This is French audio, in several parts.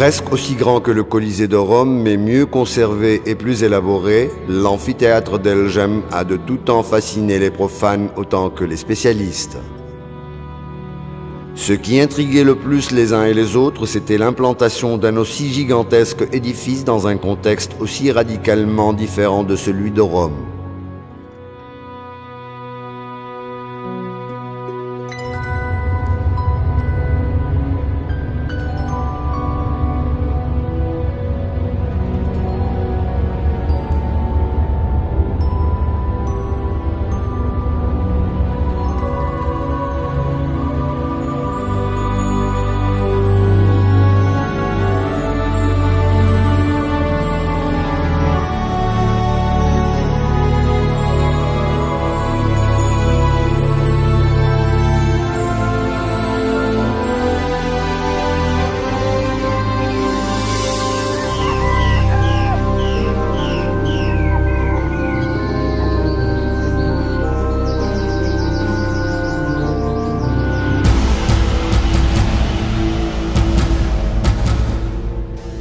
Presque aussi grand que le Colisée de Rome, mais mieux conservé et plus élaboré, l'amphithéâtre d'El-Jem a de tout temps fasciné les profanes autant que les spécialistes. Ce qui intriguait le plus les uns et les autres, c'était l'implantation d'un aussi gigantesque édifice dans un contexte aussi radicalement différent de celui de Rome.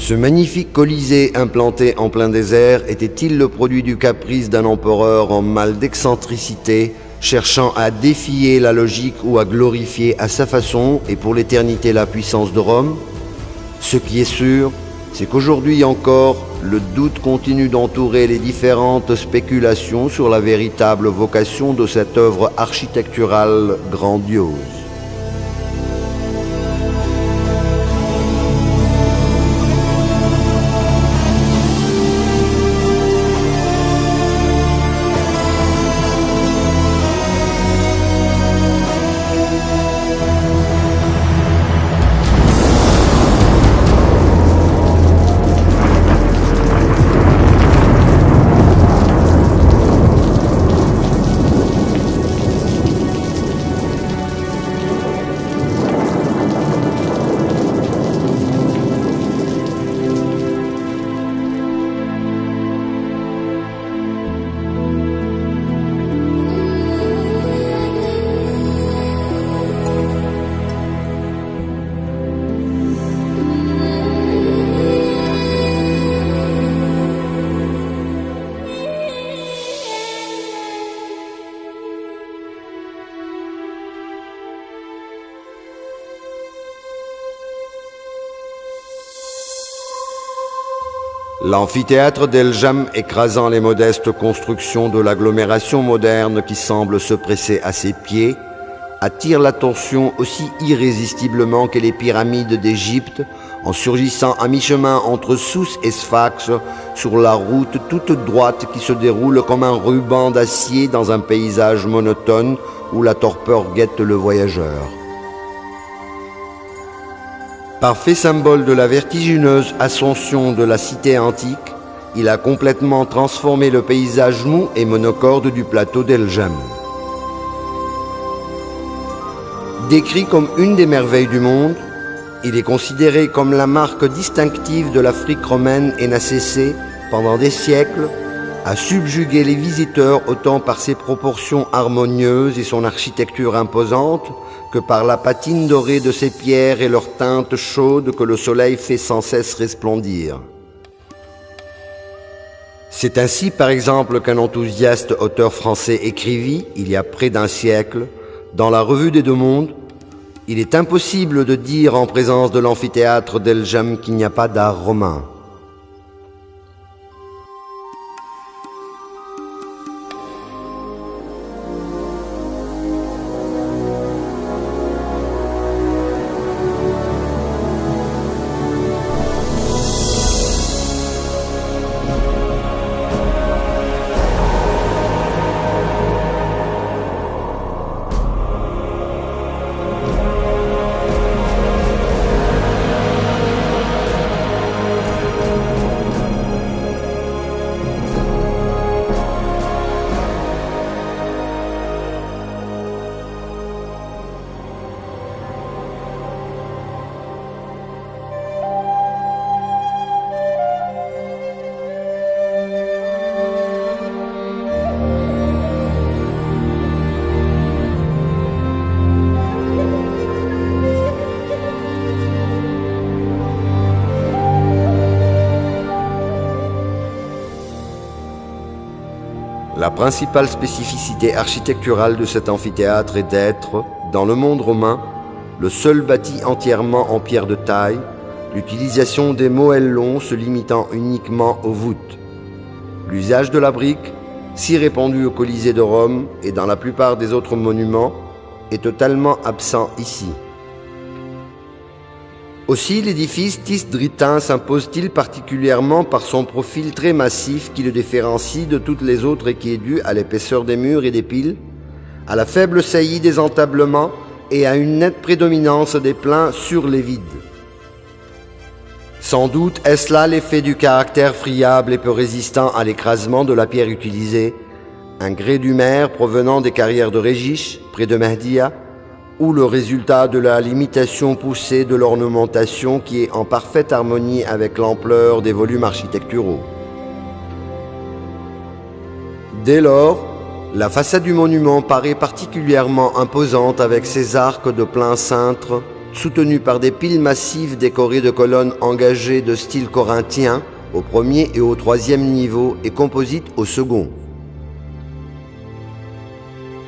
Ce magnifique colisée implanté en plein désert était-il le produit du caprice d'un empereur en mal d'excentricité, cherchant à défier la logique ou à glorifier à sa façon et pour l'éternité la puissance de Rome? Ce qui est sûr, c'est qu'aujourd'hui encore, le doute continue d'entourer les différentes spéculations sur la véritable vocation de cette œuvre architecturale grandiose. L'amphithéâtre d'El-Jem, écrasant les modestes constructions de l'agglomération moderne qui semble se presser à ses pieds, attire l'attention aussi irrésistiblement que les pyramides d'Égypte, en surgissant à mi-chemin entre Sousse et Sphax, sur la route toute droite qui se déroule comme un ruban d'acier dans un paysage monotone où la torpeur guette le voyageur. Parfait symbole de la vertigineuse ascension de la cité antique, il a complètement transformé le paysage mou et monocorde du plateau d'El-Jem. Décrit comme une des merveilles du monde, il est considéré comme la marque distinctive de l'Afrique romaine et n'a cessé, pendant des siècles, à subjuguer les visiteurs autant par ses proportions harmonieuses et son architecture imposante que par la patine dorée de ses pierres et leur teinte chaude que le soleil fait sans cesse resplendir. C'est ainsi, par exemple, qu'un enthousiaste auteur français écrivit, il y a près d'un siècle, dans la Revue des Deux Mondes, « Il est impossible de dire en présence de l'amphithéâtre d'El-Jem qu'il n'y a pas d'art romain. » La principale spécificité architecturale de cet amphithéâtre est d'être, dans le monde romain, le seul bâti entièrement en pierre de taille, l'utilisation des moellons se limitant uniquement aux voûtes. L'usage de la brique, si répandu au Colisée de Rome et dans la plupart des autres monuments, est totalement absent ici. Aussi, l'édifice tisdritain s'impose-t-il particulièrement par son profil très massif qui le différencie de toutes les autres et qui est dû à l'épaisseur des murs et des piles, à la faible saillie des entablements et à une nette prédominance des pleins sur les vides. Sans doute est-ce là l'effet du caractère friable et peu résistant à l'écrasement de la pierre utilisée, un grès du mer provenant des carrières de Régis, près de Mehdia, ou le résultat de la limitation poussée de l'ornementation qui est en parfaite harmonie avec l'ampleur des volumes architecturaux. Dès lors, la façade du monument paraît particulièrement imposante avec ses arcs de plein cintre, soutenus par des piles massives décorées de colonnes engagées de style corinthien au premier et au troisième niveau et composites au second.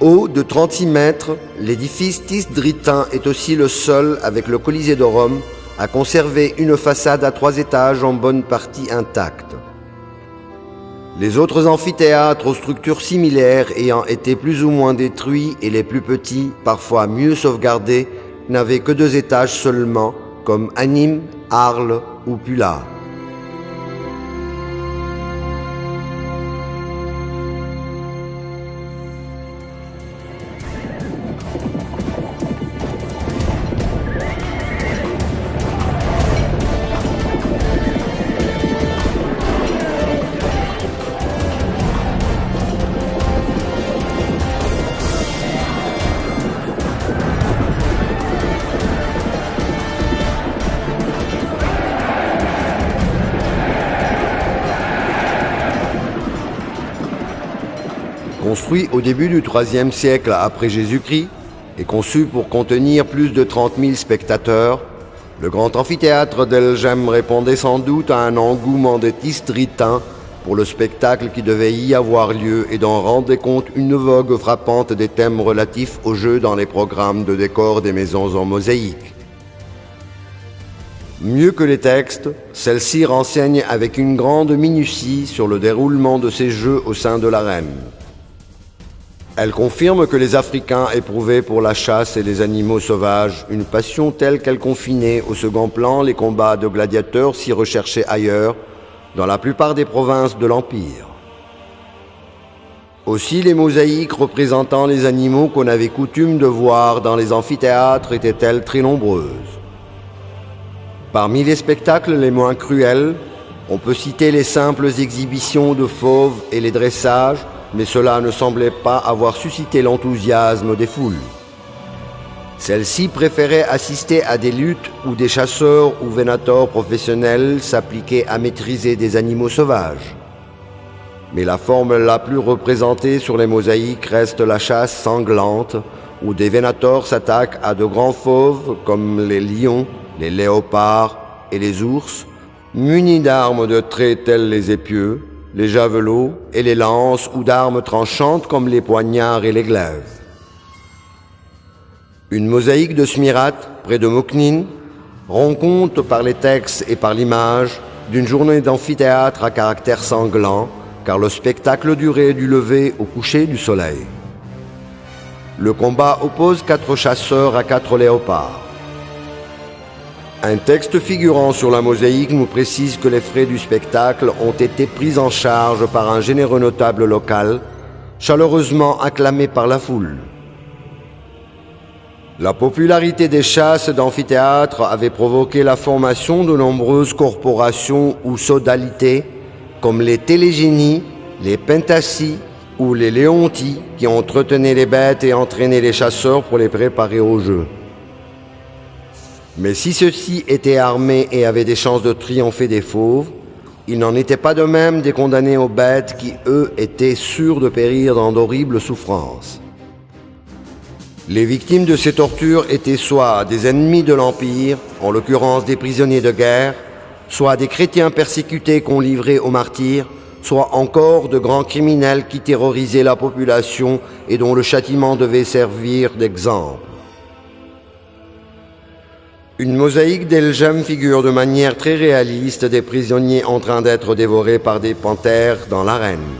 Haut de 36 mètres, l'édifice tisdritain est aussi le seul, avec le Colisée de Rome, à conserver une façade à 3 étages en bonne partie intacte. Les autres amphithéâtres aux structures similaires ayant été plus ou moins détruits et les plus petits, parfois mieux sauvegardés, n'avaient que 2 étages seulement, comme Anime, Arles ou Pula. Construit au début du IIIe siècle après Jésus-Christ et conçu pour contenir plus de 30 000 spectateurs, le grand amphithéâtre d'Elgem répondait sans doute à un engouement des tisdritains pour le spectacle qui devait y avoir lieu et dont rendait compte une vogue frappante des thèmes relatifs au jeu dans les programmes de décor des maisons en mosaïque. Mieux que les textes, celle-ci renseigne avec une grande minutie sur le déroulement de ces jeux au sein de l'arène. Elle confirme que les Africains éprouvaient pour la chasse et les animaux sauvages une passion telle qu'elle confinait au second plan les combats de gladiateurs si recherchés ailleurs, dans la plupart des provinces de l'Empire. Aussi, les mosaïques représentant les animaux qu'on avait coutume de voir dans les amphithéâtres étaient-elles très nombreuses. Parmi les spectacles les moins cruels, on peut citer les simples exhibitions de fauves et les dressages, mais cela ne semblait pas avoir suscité l'enthousiasme des foules. Celles-ci préféraient assister à des luttes où des chasseurs ou vénateurs professionnels s'appliquaient à maîtriser des animaux sauvages. Mais la forme la plus représentée sur les mosaïques reste la chasse sanglante, où des vénateurs s'attaquent à de grands fauves comme les lions, les léopards et les ours, munis d'armes de trait telles les épieux, les javelots et les lances ou d'armes tranchantes comme les poignards et les glaives. Une mosaïque de Smyrate, près de Moknin, rend compte par les textes et par l'image d'une journée d'amphithéâtre à caractère sanglant, car le spectacle durait du lever au coucher du soleil. Le combat oppose 4 chasseurs à 4 léopards. Un texte figurant sur la mosaïque nous précise que les frais du spectacle ont été pris en charge par un généreux notable local, chaleureusement acclamé par la foule. La popularité des chasses d'amphithéâtre avait provoqué la formation de nombreuses corporations ou sodalités, comme les télégénies, les pentassis ou les léontis, qui entretenaient les bêtes et entraînaient les chasseurs pour les préparer au jeu. Mais si ceux-ci étaient armés et avaient des chances de triompher des fauves, il n'en était pas de même des condamnés aux bêtes qui, eux, étaient sûrs de périr dans d'horribles souffrances. Les victimes de ces tortures étaient soit des ennemis de l'Empire, en l'occurrence des prisonniers de guerre, soit des chrétiens persécutés qu'on livrait aux martyrs, soit encore de grands criminels qui terrorisaient la population et dont le châtiment devait servir d'exemple. Une mosaïque d'El-Jem figure de manière très réaliste des prisonniers en train d'être dévorés par des panthères dans l'arène.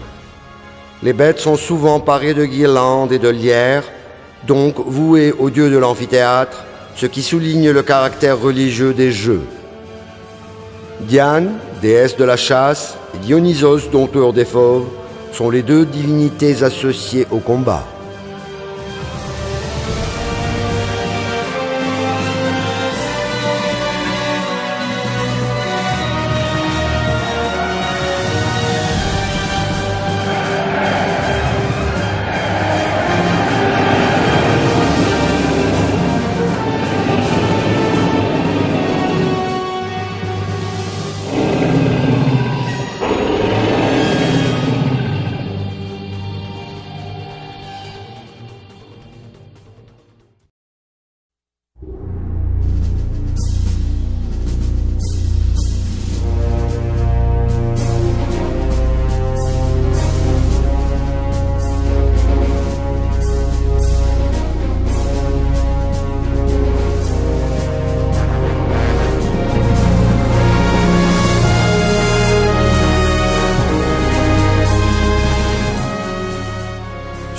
Les bêtes sont souvent parées de guirlandes et de lierres, donc vouées au dieu de l'amphithéâtre, ce qui souligne le caractère religieux des jeux. Diane, déesse de la chasse, et Dionysos, dompteur des fauves, sont les deux divinités associées au combat.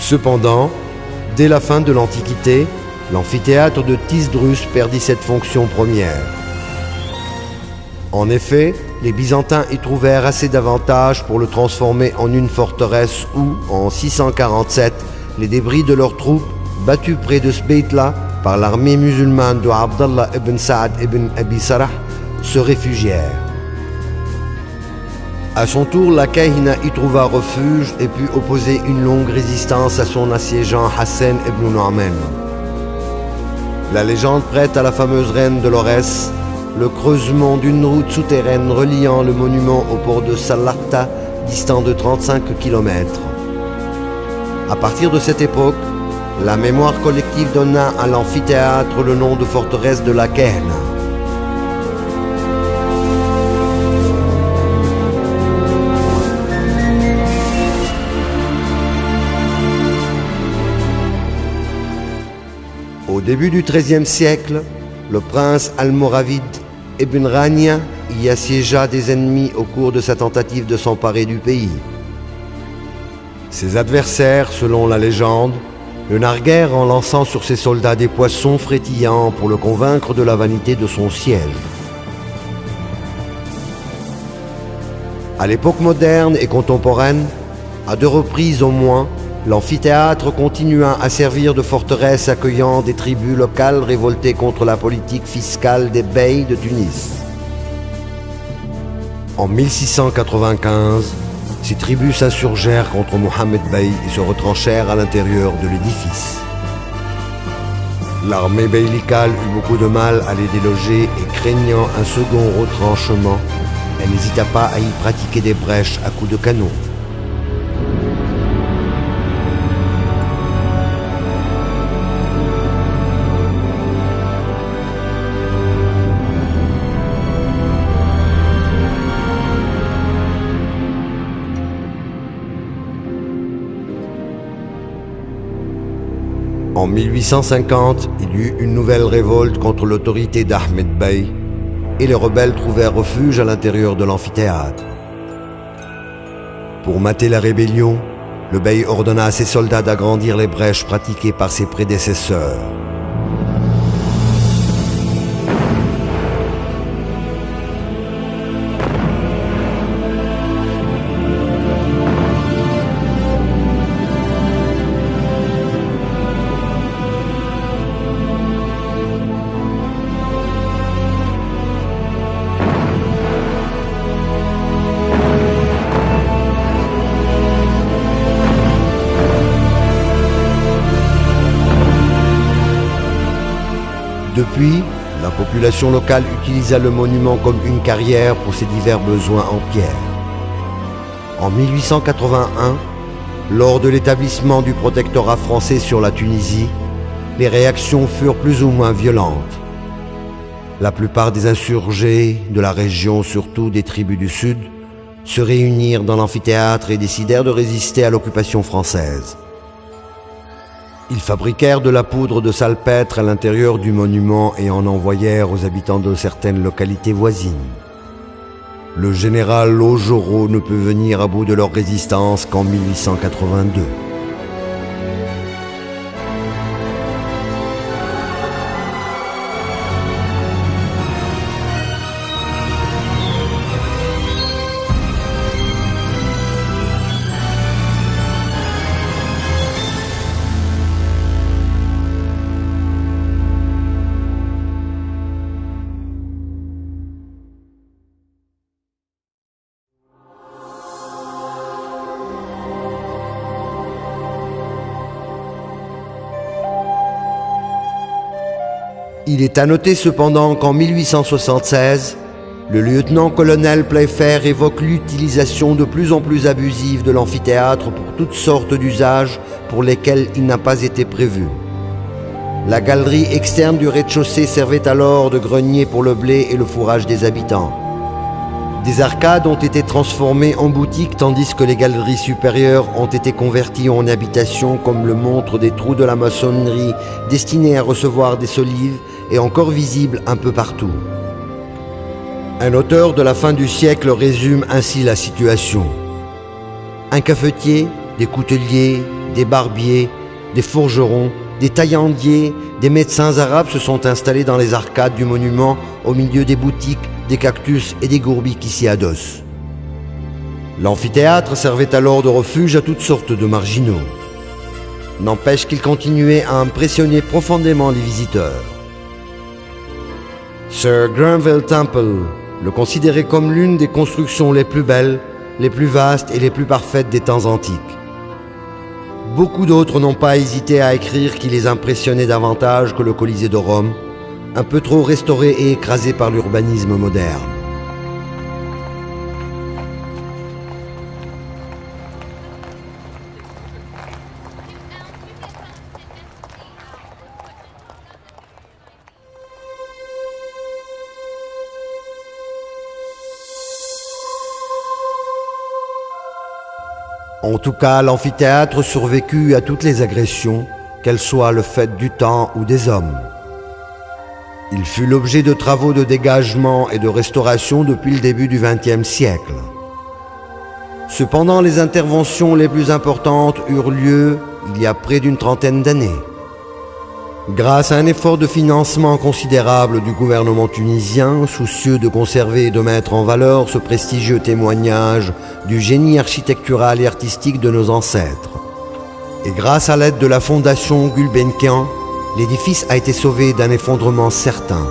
Cependant, dès la fin de l'Antiquité, l'amphithéâtre de Thysdrus perdit cette fonction première. En effet, les Byzantins y trouvèrent assez d'avantages pour le transformer en une forteresse où, en 647, les débris de leurs troupes, battus près de Sbeitla par l'armée musulmane de Abdallah ibn Sa'd ibn Abi Sarh, se réfugièrent. À son tour, la Kahina y trouva refuge et put opposer une longue résistance à son assiégeant Hassan ibn Nu'man. La légende prête à la fameuse reine de Lorès le creusement d'une route souterraine reliant le monument au port de Salakhta, distant de 35 km. À partir de cette époque, la mémoire collective donna à l'amphithéâtre le nom de forteresse de la Kahina. Au début du XIIIe siècle, le prince almoravide Ibn Rania y assiégea des ennemis au cours de sa tentative de s'emparer du pays. Ses adversaires, selon la légende, le narguèrent en lançant sur ses soldats des poissons frétillants pour le convaincre de la vanité de son siège. À l'époque moderne et contemporaine, à 2 reprises au moins, l'amphithéâtre continua à servir de forteresse accueillant des tribus locales révoltées contre la politique fiscale des beys de Tunis. En 1695, ces tribus s'insurgèrent contre Mohammed Bey et se retranchèrent à l'intérieur de l'édifice. L'armée beylicale eut beaucoup de mal à les déloger et craignant un second retranchement, elle n'hésita pas à y pratiquer des brèches à coups de canon. En 1850, il y eut une nouvelle révolte contre l'autorité d'Ahmed Bey et les rebelles trouvèrent refuge à l'intérieur de l'amphithéâtre. Pour mater la rébellion, le Bey ordonna à ses soldats d'agrandir les brèches pratiquées par ses prédécesseurs. Depuis, la population locale utilisa le monument comme une carrière pour ses divers besoins en pierre. En 1881, lors de l'établissement du protectorat français sur la Tunisie, les réactions furent plus ou moins violentes. La plupart des insurgés de la région, surtout des tribus du sud, se réunirent dans l'amphithéâtre et décidèrent de résister à l'occupation française. Ils fabriquèrent de la poudre de salpêtre à l'intérieur du monument et en envoyèrent aux habitants de certaines localités voisines. Le général Augereau ne peut venir à bout de leur résistance qu'en 1882. Il est à noter cependant qu'en 1876, le lieutenant-colonel Playfair évoque l'utilisation de plus en plus abusive de l'amphithéâtre pour toutes sortes d'usages pour lesquels il n'a pas été prévu. La galerie externe du rez-de-chaussée servait alors de grenier pour le blé et le fourrage des habitants. Des arcades ont été transformées en boutiques tandis que les galeries supérieures ont été converties en habitations comme le montrent des trous de la maçonnerie destinés à recevoir des solives et encore visibles un peu partout. Un auteur de la fin du siècle résume ainsi la situation. Un cafetier, des couteliers, des barbiers, des forgerons, des taillandiers, des médecins arabes se sont installés dans les arcades du monument au milieu des boutiques, des cactus et des gourmis qui s'y adossent. L'amphithéâtre servait alors de refuge à toutes sortes de marginaux. N'empêche qu'il continuait à impressionner profondément les visiteurs. Sir Granville Temple le considérait comme l'une des constructions les plus belles, les plus vastes et les plus parfaites des temps antiques. Beaucoup d'autres n'ont pas hésité à écrire qu'il les impressionnait davantage que le Colisée de Rome, un peu trop restauré et écrasé par l'urbanisme moderne. En tout cas, l'amphithéâtre survécut à toutes les agressions, qu'elles soient le fait du temps ou des hommes. Il fut l'objet de travaux de dégagement et de restauration depuis le début du XXe siècle. Cependant, les interventions les plus importantes eurent lieu il y a près d'une trentaine d'années. Grâce à un effort de financement considérable du gouvernement tunisien, soucieux de conserver et de mettre en valeur ce prestigieux témoignage du génie architectural et artistique de nos ancêtres. Et grâce à l'aide de la fondation Gulbenkian, l'édifice a été sauvé d'un effondrement certain.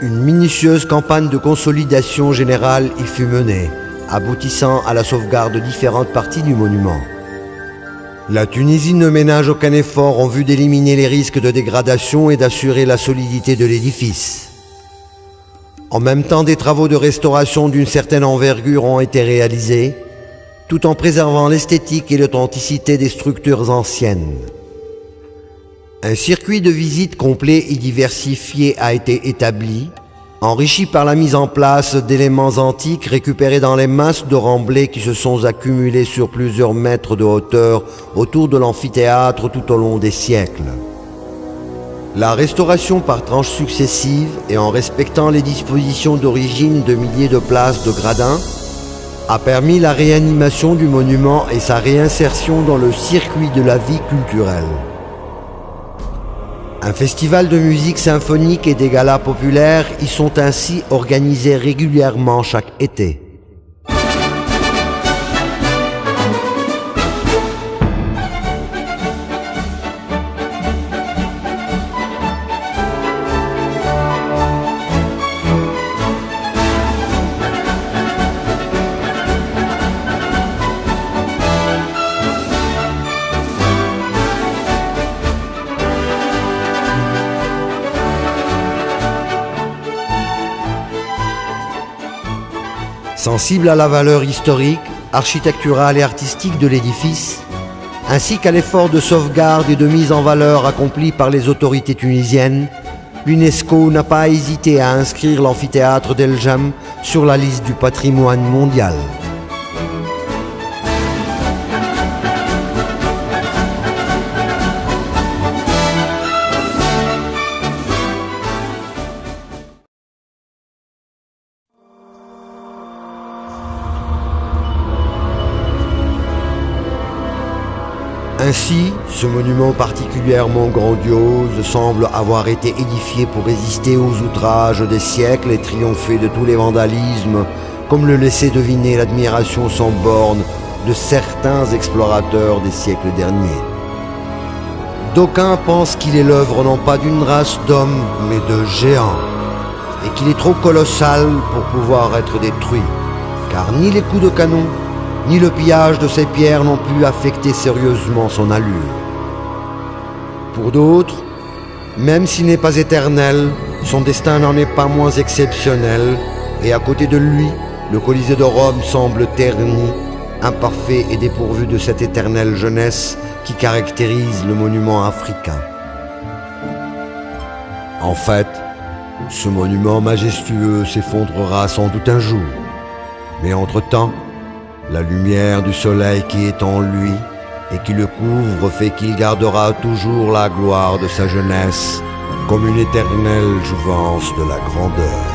Une minutieuse campagne de consolidation générale y fut menée, aboutissant à la sauvegarde de différentes parties du monument. La Tunisie ne ménage aucun effort en vue d'éliminer les risques de dégradation et d'assurer la solidité de l'édifice. En même temps, des travaux de restauration d'une certaine envergure ont été réalisés, tout en préservant l'esthétique et l'authenticité des structures anciennes. Un circuit de visite complet et diversifié a été établi, enrichi par la mise en place d'éléments antiques récupérés dans les masses de remblais qui se sont accumulés sur plusieurs mètres de hauteur autour de l'amphithéâtre tout au long des siècles. La restauration par tranches successives et en respectant les dispositions d'origine de milliers de places de gradins a permis la réanimation du monument et sa réinsertion dans le circuit de la vie culturelle. Un festival de musique symphonique et des galas populaires y sont ainsi organisés régulièrement chaque été. Sensible à la valeur historique, architecturale et artistique de l'édifice, ainsi qu'à l'effort de sauvegarde et de mise en valeur accompli par les autorités tunisiennes, l'UNESCO n'a pas hésité à inscrire l'amphithéâtre d'El Jam sur la liste du patrimoine mondial. Ainsi, ce monument particulièrement grandiose semble avoir été édifié pour résister aux outrages des siècles et triompher de tous les vandalismes, comme le laissait deviner l'admiration sans borne de certains explorateurs des siècles derniers. D'aucuns pensent qu'il est l'œuvre non pas d'une race d'hommes, mais de géants, et qu'il est trop colossal pour pouvoir être détruit, car ni les coups de canon, ni le pillage de ces pierres n'ont pu affecter sérieusement son allure. Pour d'autres, même s'il n'est pas éternel, son destin n'en est pas moins exceptionnel, et à côté de lui, le Colisée de Rome semble terni, imparfait et dépourvu de cette éternelle jeunesse qui caractérise le monument africain. En fait, ce monument majestueux s'effondrera sans doute un jour, mais entre-temps, la lumière du soleil qui est en lui et qui le couvre fait qu'il gardera toujours la gloire de sa jeunesse comme une éternelle jouvence de la grandeur.